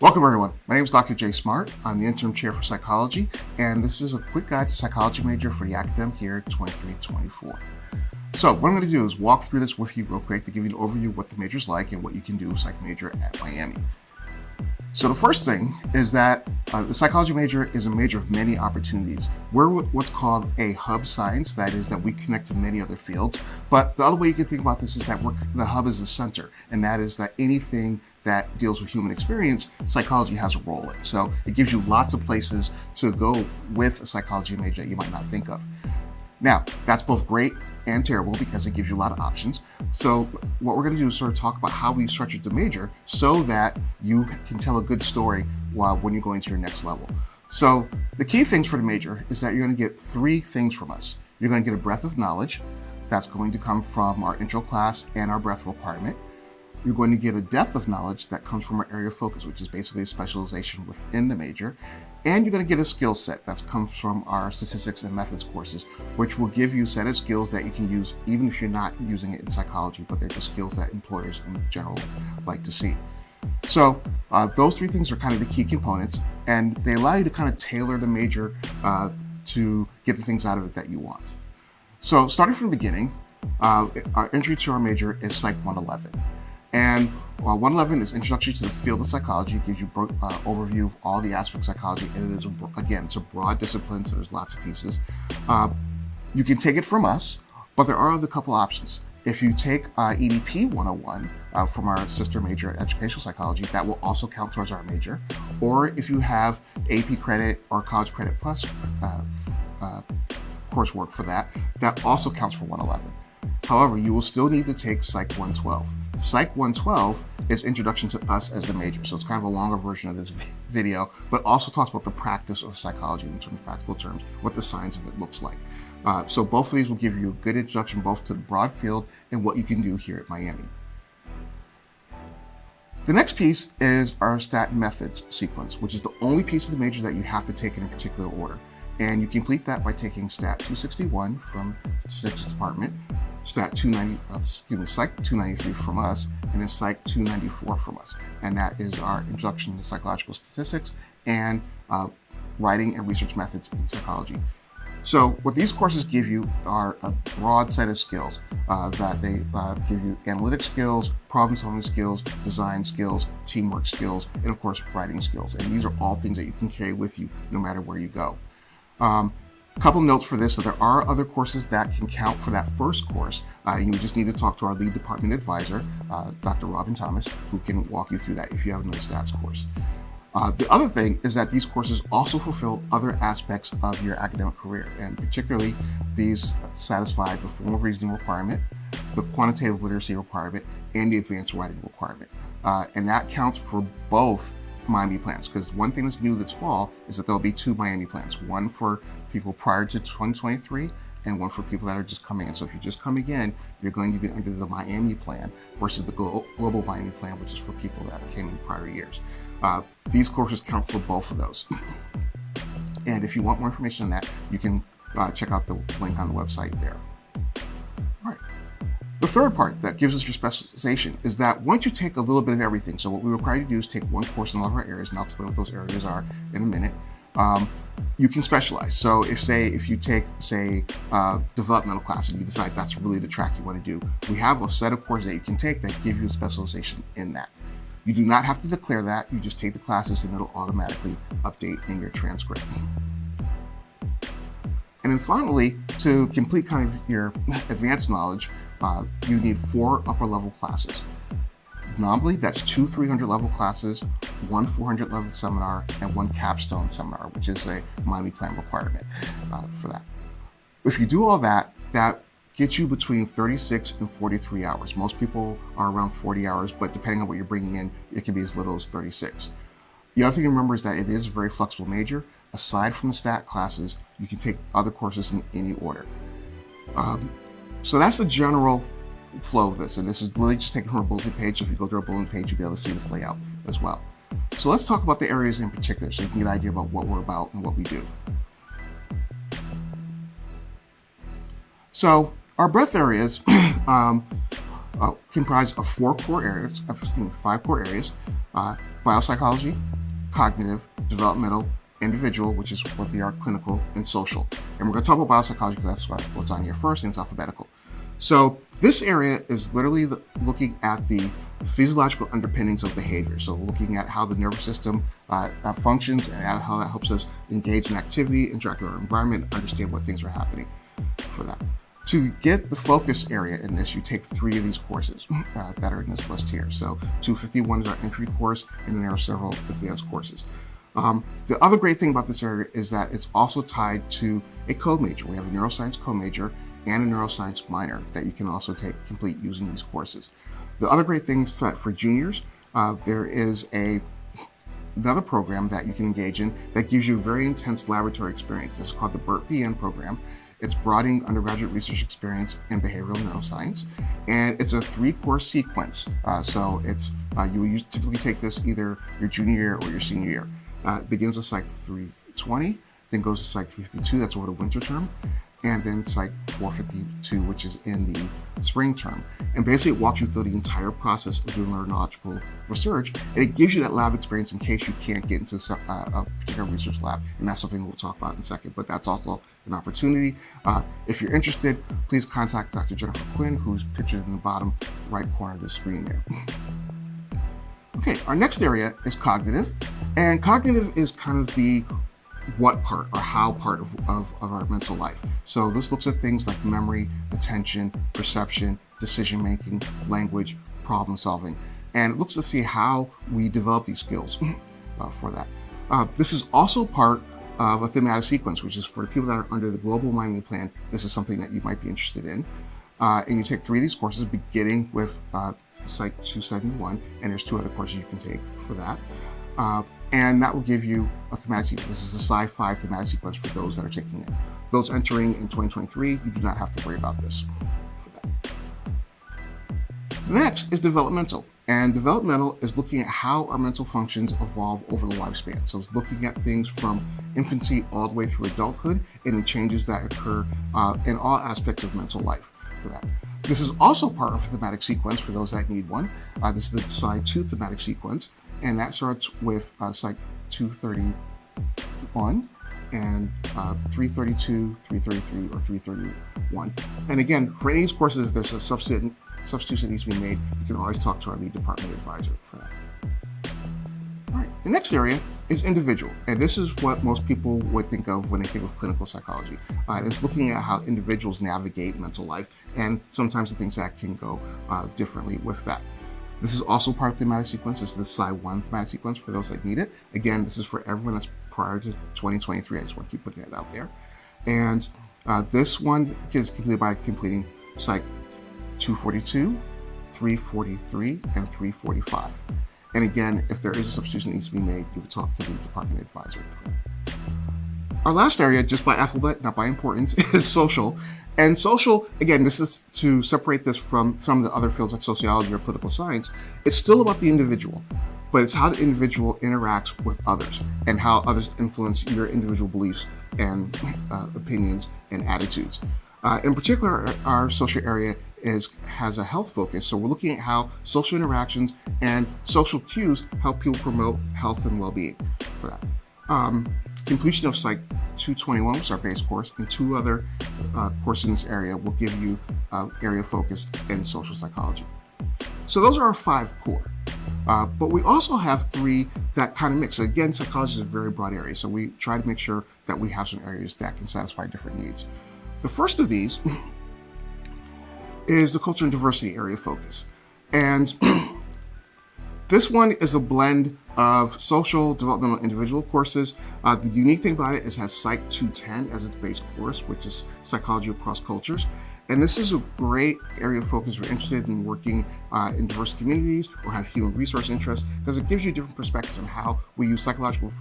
Welcome everyone. My name is Dr. Jay Smart. I'm the interim chair for psychology, and this is a quick guide to psychology major for the academic year 23-24. So what I'm going to do is walk through this with you real quick to give you an overview of what the major is like and what you can do with psych major at Miami. So the first thing is that the psychology major is a major of many opportunities. We're what's called a hub science, that is that we connect to many other fields. But the other way you can think about this is that the hub is the center, and that is that anything that deals with human experience, psychology has a role in. So it gives you lots of places to go with a psychology major that you might not think of. Now, that's both great and terrible because it gives you a lot of options. So what we're going to do is sort of talk about how we structured the major so that you can tell a good story when you're going to your next level. So the key things for the major is that you're going to get three things from us. You're going to get a breadth of knowledge. That's going to come from our intro class and our breadth requirement. You're going to get a depth of knowledge that comes from our area of focus, which is basically a specialization within the major. And you're going to get a skill set that comes from our statistics and methods courses, which will give you a set of skills that you can use even if you're not using it in psychology, but they're just skills that employers in general like to see. So those three things are kind of the key components, and they allow you to kind of tailor the major to get the things out of it that you want. So starting from the beginning, our entry to our major is Psych 111. And 111 is Introduction to the Field of Psychology. It gives you an overview of all the aspects of psychology. And it is, again, it's a broad discipline, so there's lots of pieces. You can take it from us, but there are other couple options. If you take EDP 101 from our sister major, Educational Psychology, that will also count towards our major. Or if you have AP credit or College Credit Plus coursework for that, that also counts for 111. However, you will still need to take Psych 112. Psych 112 is Introduction to Us as the major. So it's kind of a longer version of this video, but also talks about the practice of psychology in terms of practical terms, what the science of it looks like. So both of these will give you a good introduction both to the broad field and what you can do here at Miami. The next piece is our stat methods sequence, which is the only piece of the major that you have to take in a particular order. And you complete that by taking Stat 261 from the Statistics Department, Psych 293 from us, and then Psych 294 from us. And that is our Introduction to Psychological Statistics and Writing and Research Methods in Psychology. So what these courses give you are a broad set of skills that they give you analytic skills, problem-solving skills, design skills, teamwork skills, and of course, writing skills. And these are all things that you can carry with you no matter where you go. A couple notes for this, so there are other courses that can count for that first course. You just need to talk to our lead department advisor, Dr. Robin Thomas, who can walk you through that if you have another stats course. The other thing is that these courses also fulfill other aspects of your academic career, and particularly these satisfy the formal reasoning requirement, the quantitative literacy requirement, and the advanced writing requirement. And that counts for both Miami plans, because one thing that's new this fall is that there'll be two Miami plans, one for people prior to 2023 and one for people that are just coming in. So if you're just coming in, you're going to be under the Miami plan versus the global Miami plan, which is for people that came in prior years. These courses count for both of those. And if you want more information on that, you can check out the link on the website there. All right. The third part that gives us your specialization is that once you take a little bit of everything, so what we require you to do is take one course in all of our areas, and I'll explain what those areas are in a minute, you can specialize. So if you take, developmental class and you decide that's really the track you want to do, we have a set of courses that you can take that give you a specialization in that. You do not have to declare that, you just take the classes and it'll automatically update in your transcript. And then finally, to complete kind of your advanced knowledge, you need 4 upper level classes. Nominally, that's 2 300-level classes, 1 400-level seminar, and 1 capstone seminar, which is a Miami plan requirement for that. If you do all that, that gets you between 36 and 43 hours. Most people are around 40 hours, but depending on what you're bringing in, it can be as little as 36. The other thing to remember is that it is a very flexible major. Aside from the stat classes, you can take other courses in any order. So that's the general flow of this, and this is literally just taken from a bulletin page. So if you go through a bulletin page, you'll be able to see this layout as well. So let's talk about the areas in particular so you can get an idea about what we're about and what we do. So our breadth areas, comprised of five core areas, biopsychology, cognitive, developmental, individual, which is what they are, clinical, and social. And we're going to talk about biopsychology because that's what's on here first, and it's alphabetical. So this area is literally looking at the physiological underpinnings of behavior. So looking at how the nervous system functions and how that helps us engage in activity, interact with our environment, understand what things are happening for that. To get the focus area in this, you take 3 of these courses that are in this list here. So 251 is our entry course, and then there are several advanced courses. The other great thing about this area is that it's also tied to a co-major. We have a neuroscience co-major and a neuroscience minor that you can also complete using these courses. The other great thing is that for juniors, there is another program that you can engage in that gives you very intense laboratory experience. This is called the BERT-BN program. It's broadening undergraduate research experience in behavioral neuroscience, and it's a 3-course sequence. So it's you will typically take this either your junior year or your senior year. It begins with Psych 320, then goes to Psych 352, that's over the winter term, and then Psych 452, which is in the spring term. And basically it walks you through the entire process of doing neurological research, and it gives you that lab experience in case you can't get into a particular research lab. And that's something we'll talk about in a second, but that's also an opportunity. If you're interested, please contact Dr. Jennifer Quinn, who's pictured in the bottom right corner of the screen there. Okay, our next area is cognitive, and cognitive is kind of the what part or how part of our mental life. So this looks at things like memory, attention, perception, decision-making, language, problem solving, and it looks to see how we develop these skills for that. This is also part of a thematic sequence, which is for the people that are under the Global Minding Plan. This is something that you might be interested in. And you take 3 of these courses, beginning with Psych 271, and there's 2 other courses you can take for that. And that will give you a thematic sequence. This is the Sci-5 thematic sequence for those that are taking it. Those entering in 2023, you do not have to worry about this for that. Next is developmental. And developmental is looking at how our mental functions evolve over the lifespan. So it's looking at things from infancy all the way through adulthood and the changes that occur in all aspects of mental life for that. This is also part of a thematic sequence for those that need one. This is the Psych 2 thematic sequence, and that starts with Psych 231 and 332, 333, or 331. And again, for any of these courses, if there's a substitution that needs to be made, you can always talk to our lead department advisor for that. All right, the next area is individual, and this is what most people would think of when they think of clinical psychology. It's looking at how individuals navigate mental life, and sometimes the things that can go differently with that. This is also part of the thematic sequence. This is the Psi-1 thematic sequence for those that need it. Again, this is for everyone that's prior to 2023. I just want to keep putting it out there. And this one is completed by completing Psych 242, 343, and 345. And again, if there is a substitution that needs to be made, you would talk to the department advisor. Our last area, just by alphabet, not by importance, is social. And social, again, this is to separate this from some of the other fields like sociology or political science. It's still about the individual, but it's how the individual interacts with others and how others influence your individual beliefs and opinions and attitudes. In particular, our social area has a health focus. So we're looking at how social interactions and social cues help people promote health and well-being for that. Completion of Psych 221, which is our base course, and 2 other courses in this area will give you area focus in social psychology. So those are our 5 core. But we also have 3 that kind of mix. So again, psychology is a very broad area. So we try to make sure that we have some areas that can satisfy different needs. The first of these is the culture and diversity area focus. And this one is a blend of social, developmental, individual courses. The unique thing about it is it has Psych 210 as its base course, which is psychology across cultures. And this is a great area of focus if you're interested in working in diverse communities or have human resource interests, because it gives you different perspectives on how we use psychological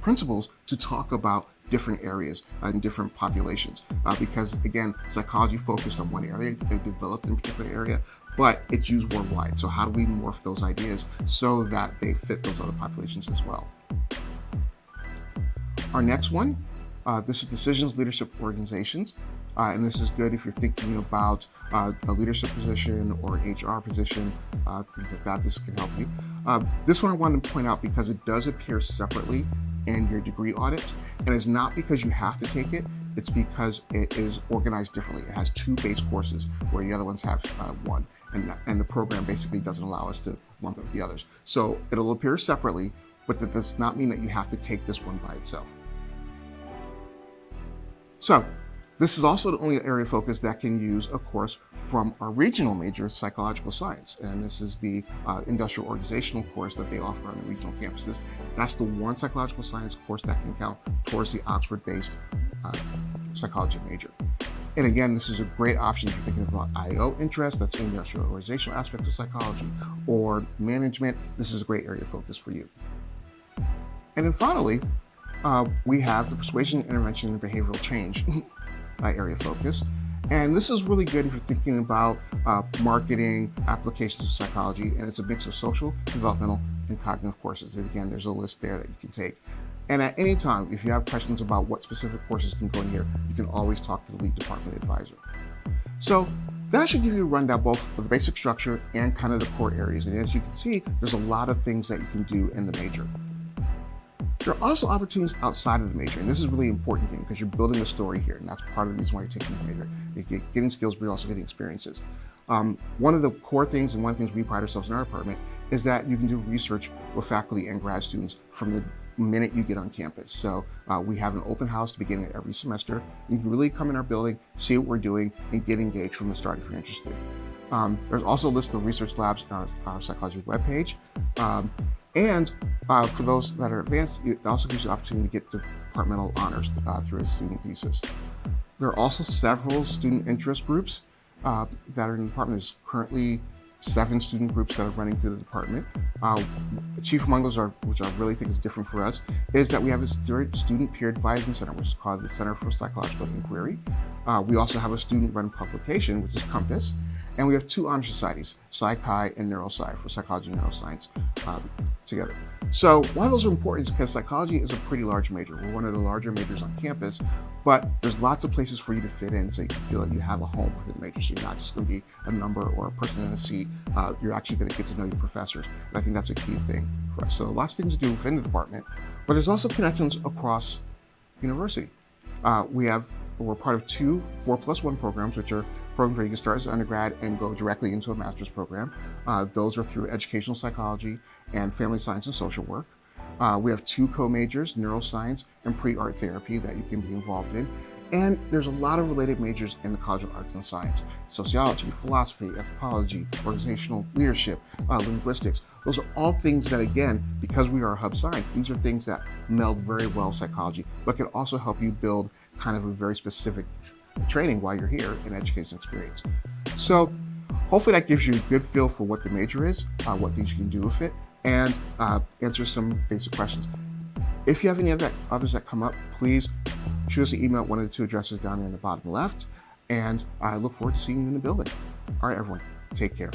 principles to talk about different areas and different populations. Because again, psychology focused on one area, it developed in a particular area, but it's used worldwide. So how do we morph those ideas so that they fit those other populations as well? Our next one, this is decisions, leadership, organizations. And this is good if you're thinking about a leadership position or HR position, things like that. This can help you. This one I wanted to point out because it does appear separately in your degree audits, and it's not because you have to take it, it's because it is organized differently. It has 2 base courses where the other ones have 1, and the program basically doesn't allow us to lump it with the others. So it'll appear separately, but that does not mean that you have to take this one by itself. So this is also the only area of focus that can use a course from our regional major, psychological science. And this is the industrial organizational course that they offer on the regional campuses. That's the one psychological science course that can count towards the Oxford-based psychology major. And again, this is a great option if you're thinking about IO interest, that's industrial organizational aspect of psychology, or management. This is a great area of focus for you. And then finally, we have the persuasion, intervention, and behavioral change area of focus. And this is really good if you're thinking about marketing, applications of psychology, and it's a mix of social, developmental, and cognitive courses. And again, there's a list there that you can take. And at any time, if you have questions about what specific courses can go in here, you can always talk to the lead department advisor. So that should give you a rundown both of the basic structure and kind of the core areas. And as you can see, there's a lot of things that you can do in the major. There are also opportunities outside of the major, and this is a really important thing because you're building a story here, and that's part of the reason why you're taking the major. You're getting skills, but you're also getting experiences. One of the core things, and one of the things we pride ourselves in our department, is that you can do research with faculty and grad students from the minute you get on campus. So we have an open house at the beginning of every semester. You can really come in our building, see what we're doing, and get engaged from the start if you're interested. There's also a list of research labs on our psychology webpage. And for those that are advanced, it also gives you the opportunity to get departmental honors through a student thesis. There are also several student interest groups that are in the department. There's currently 7 student groups that are running through the department. Chief among those, which I really think is different for us, is that we have a student peer advising center, which is called the Center for Psychological Inquiry. We also have a student-run publication, which is Compass. And we have 2 honor societies, Psych-Chi and Neurosci, for psychology and neuroscience together. So why those are important is because psychology is a pretty large major. We're one of the larger majors on campus, but there's lots of places for you to fit in so you can feel like you have a home within the major. So you're not just going to be a number or a person in a seat. You're actually going to get to know your professors. And I think that's a key thing for us. So lots of things to do within the department, but there's also connections across university. We're part of 2 4+1 programs, which are programs where you can start as an undergrad and go directly into a master's program. Those are through educational psychology and family science and social work. We have 2 co-majors, neuroscience and pre-art therapy, that you can be involved in. And there's a lot of related majors in the College of Arts and Science: sociology, philosophy, anthropology, organizational leadership, linguistics. Those are all things that, again, because we are a hub science, these are things that meld very well with psychology, but can also help you build kind of a very specific training while you're here in education experience. So hopefully that gives you a good feel for what the major is, what things you can do with it, and answer some basic questions. If you have any others that come up, please shoot us an email at one of the 2 addresses down there in the bottom left, and I look forward to seeing you in the building. All right, everyone, take care.